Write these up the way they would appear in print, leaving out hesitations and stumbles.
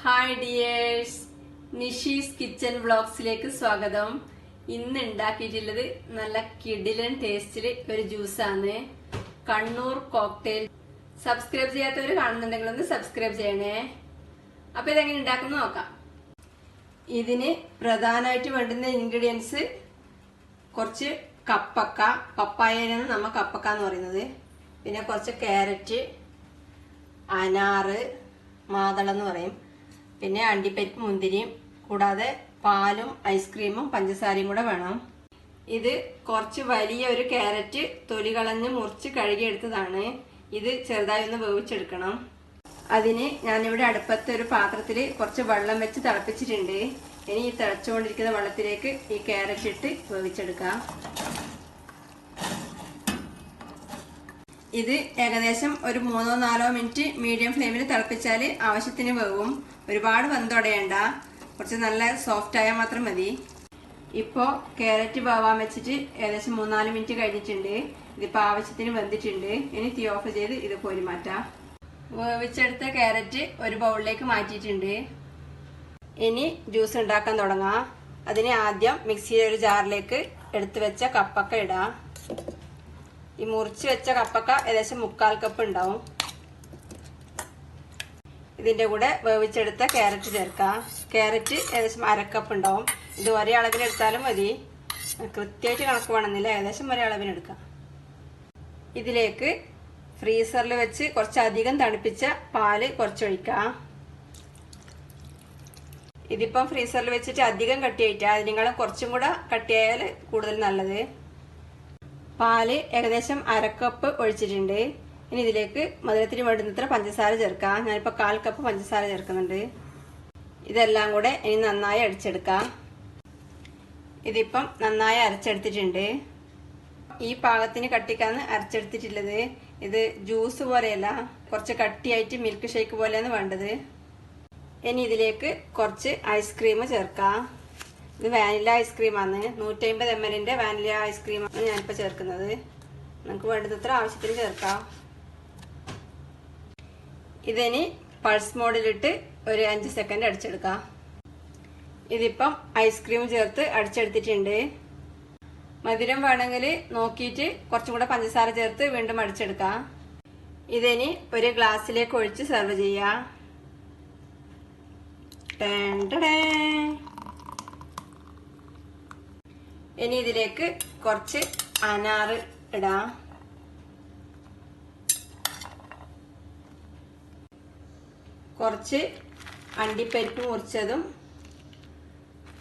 Hi dears, Nishi's kitchen വ്ളോഗ്സിലേക്ക് സ്വാഗതം. ഇന്ന് ഉണ്ടാക്കിയിട്ടുള്ളത് നല്ല കിടിലൻ ടേസ്റ്റില് ഒരു ജ്യൂസാണ്, കണ്ണൂർ കോക്ടെയിൽ. സബ്സ്ക്രൈബ് ചെയ്യാത്തവര് കാണുന്നുണ്ടെങ്കിൽ ഒന്ന് സബ്സ്ക്രൈബ് ചെയ്യണേ. അപ്പൊ ഇതെങ്ങനെ ഉണ്ടാക്കുന്ന നോക്കാം. ഇതിന് പ്രധാനമായിട്ട് വേണ്ടുന്ന ഇൻഗ്രീഡിയൻസ് കുറച്ച് കപ്പക്ക, പപ്പായനാണ് നമ്മ കപ്പക്ക എന്ന് പറയുന്നത്. പിന്നെ കുറച്ച് ക്യാരറ്റ്, അനാറ്, മാതളം എന്ന് പറയും. പിന്നെ അണ്ടിപ്പരിപ്പ്, മുന്തിരിയും, കൂടാതെ പാലും ഐസ്ക്രീമും പഞ്ചസാരയും കൂടെ വേണം. ഇത് കുറച്ച് വലിയ ഒരു ക്യാരറ്റ് തൊലി കളഞ്ഞ് മുറിച്ച് കഴുകിയെടുത്തതാണ്. ഇത് ചെറുതായി ഒന്ന് വേവിച്ചെടുക്കണം. അതിന് ഞാനിവിടെ അടുപ്പത്ത് ഒരു പാത്രത്തിൽ കുറച്ച് വെള്ളം വെച്ച് തിളപ്പിച്ചിട്ടുണ്ട്. ഇനി ഈ തിളച്ചുകൊണ്ടിരിക്കുന്ന വെള്ളത്തിലേക്ക് ഈ ക്യാരറ്റ് ഇട്ട് വേവിച്ചെടുക്കാം. ഇത് ഏകദേശം ഒരു 3-4 മിനിറ്റ് മീഡിയം ഫ്ലെയിമിൽ തിളപ്പിച്ചാൽ ആവശ്യത്തിന് വേവും. ഒരുപാട് വെന്തുടയണ്ട, കുറച്ച് നല്ല സോഫ്റ്റ് ആയാൽ മാത്രം മതി. ഇപ്പോൾ ക്യാരറ്റ് വേവാൻ വെച്ചിട്ട് ഏകദേശം 3-4 മിനിറ്റ് കഴിഞ്ഞിട്ടുണ്ട്. ഇതിപ്പോൾ ആവശ്യത്തിന് വെന്തിട്ടുണ്ട്. ഇനി തീ ഓഫ് ചെയ്ത് ഇത് കോരി മാറ്റാം. വേവിച്ചെടുത്ത ക്യാരറ്റ് ഒരു ബൗളിലേക്ക് മാറ്റിയിട്ടുണ്ട്. ഇനി ജ്യൂസ് ഉണ്ടാക്കാൻ തുടങ്ങാം. അതിന് ആദ്യം മിക്സിയിലെ ഒരു ജാറിലേക്ക് എടുത്തു വെച്ച കപ്പക്ക ഇടാം. ഈ മുറിച്ച് വെച്ച കപ്പക്ക ഏകദേശം 1/4 കപ്പ് ഉണ്ടാവും. ഇതിന്റെ കൂടെ വേവിച്ചെടുത്ത ക്യാരറ്റ് ചേർക്കാം. ക്യാരറ്റ് ഏകദേശം 1/2 കപ്പ് ഉണ്ടാവും. ഇത് ഒരേ അളവിനെടുത്താലും മതി, കൃത്യമായിട്ട് കണക്ക് വേണമെന്നില്ല, ഏകദേശം ഒരേ അളവിനെടുക്കാം. ഇതിലേക്ക് ഫ്രീസറിൽ വെച്ച് കുറച്ചധികം തണുപ്പിച്ച പാല് കുറച്ചൊഴിക്കാം. ഇതിപ്പം ഫ്രീസറിൽ വെച്ചിട്ട് അധികം കട്ടിയായിട്ടാ, അതിനേക്കാളും കുറച്ചും കൂടെ കട്ടിയായാൽ കൂടുതൽ നല്ലത്. പാല് ഏകദേശം 1/2 കപ്പ് ഒഴിച്ചിട്ടുണ്ട്. ഇനി ഇതിലേക്ക് മധുരത്തിന് വേണ്ടുന്നത്ര പഞ്ചസാര ചേർക്കാം. ഞാനിപ്പോൾ 1/4 കപ്പ് പഞ്ചസാര ചേർക്കുന്നുണ്ട്. ഇതെല്ലാം കൂടെ ഇനി നന്നായി അടിച്ചെടുക്കാം. ഇതിപ്പം നന്നായി അരച്ചെടുത്തിട്ടുണ്ട്. ഈ പാകത്തിന് കട്ടിക്കാണ് അരച്ചെടുത്തിട്ടുള്ളത്. ഇത് ജ്യൂസ് പോലെയല്ല, കുറച്ച് കട്ടിയായിട്ട് മിൽക്ക് ഷേക്ക് പോലെയാണ് വേണ്ടത്. ഇനി ഇതിലേക്ക് കുറച്ച് ഐസ്ക്രീം ചേർക്കാം. ഇത് വാനില ഐസ്ക്രീമാണ്, 150 ml വാനില ഐസ്ക്രീമാണ് ഞാനിപ്പോൾ ചേർക്കുന്നത്. നമുക്ക് വേണ്ടത്ര ആവശ്യത്തിന് ചേർക്കാം. ഇതിനി പൾസ് മോഡിലിട്ട് ഒരു 5 സെക്കൻഡ് അടിച്ചെടുക്കാം. ഇതിപ്പം ഐസ്ക്രീം ചേർത്ത് അടിച്ചെടുത്തിട്ടുണ്ട്. മധുരം വേണമെങ്കിൽ നോക്കിയിട്ട് കുറച്ചും കൂടെ പഞ്ചസാര ചേർത്ത് വീണ്ടും അടിച്ചെടുക്കാം. ഇതിനി ഒരു ഗ്ലാസ്സിലേക്ക് ഒഴിച്ച് സെർവ് ചെയ്യാം. ഇനി ഇതിലേക്ക് കുറച്ച് അനാറ് ഇടാം. കുറച്ച് അണ്ടിപ്പരിപ്പ് മുറിച്ചതും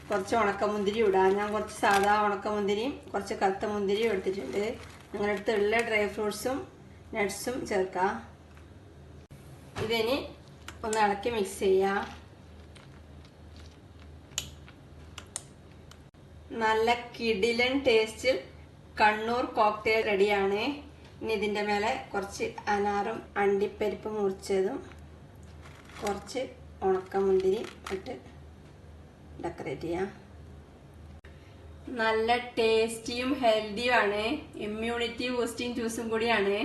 കുറച്ച് ഉണക്കമുന്തിരി ഇടാം. ഞാൻ കുറച്ച് സാധാ ഉണക്കമുന്തിരിയും കുറച്ച് കറുത്ത മുന്തിരിയും എടുത്തിട്ടുണ്ട്. നിങ്ങളുടെ അടുത്തുള്ള ഡ്രൈ ഫ്രൂട്ട്സും നട്ട്സും ചേർക്കാം. ഇതിനി ഒന്ന് ഇളക്കി മിക്സ് ചെയ്യാം. നല്ല കിടിലൻ ടേസ്റ്റിൽ കണ്ണൂർ കോക്ടെയിൽ റെഡിയാണ്. ഇനി ഇതിൻ്റെ മേലെ കുറച്ച് അനാറും അണ്ടിപ്പരിപ്പ് മുറിച്ചതും കുറച്ച് ഉണക്കമുന്തിരി ഇട്ട് ഡെക്കറേറ്റ് ചെയ്യാം. നല്ല ടേസ്റ്റിയും ഹെൽത്തിയുമാണ്, ഇമ്മ്യൂണിറ്റി ബൂസ്റ്റിംഗ് ജ്യൂസും കൂടിയാണ്.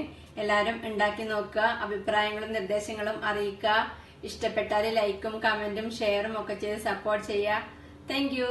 എല്ലാവരും ഉണ്ടാക്കി നോക്കുക. അഭിപ്രായങ്ങളും നിർദ്ദേശങ്ങളും അറിയിക്കുക. ഇഷ്ടപ്പെട്ടാൽ ലൈക്കും കമന്റും ഷെയറും ഒക്കെ ചെയ്ത് സപ്പോർട്ട് ചെയ്യുക. Thank you.